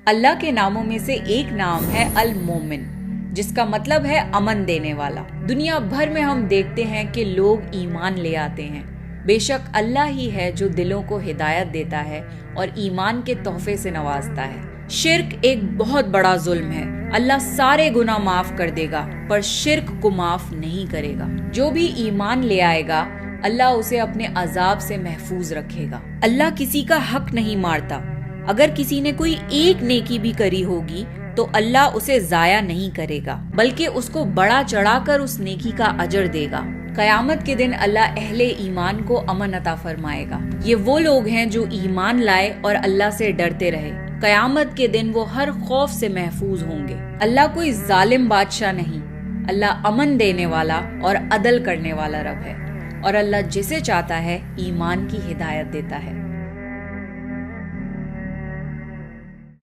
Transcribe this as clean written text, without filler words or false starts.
अल्लाह के नामों में से एक नाम है अल मोमिन, जिसका मतलब है अमन देने वाला। दुनिया भर में हम देखते हैं कि लोग ईमान ले आते हैं। बेशक अल्लाह ही है जो दिलों को हिदायत देता है और ईमान के तोहफे से नवाजता है। शिर्क एक बहुत बड़ा जुल्म है। अल्लाह सारे गुनाह माफ कर देगा, पर शिर्क को माफ नहीं करेगा। जो भी ईमान ले आएगा, अल्लाह उसे अपने अजाब से महफूज रखेगा। अल्लाह किसी का हक नहीं मारता। अगर किसी ने कोई एक नेकी भी करी होगी तो अल्लाह उसे जाया नहीं करेगा, बल्कि उसको बढ़ा चढ़ाकर उस नेकी का अजर देगा। कयामत के दिन अल्लाह अहले ईमान को अमन अता फरमाएगा। ये वो लोग हैं जो ईमान लाए और अल्लाह से डरते रहे। कयामत के दिन वो हर खौफ से महफूज होंगे। अल्लाह कोई जालिम बादशाह नहीं। अल्लाह अमन देने वाला और अदल करने वाला रब है, और अल्लाह जिसे चाहता है ईमान की हिदायत देता है।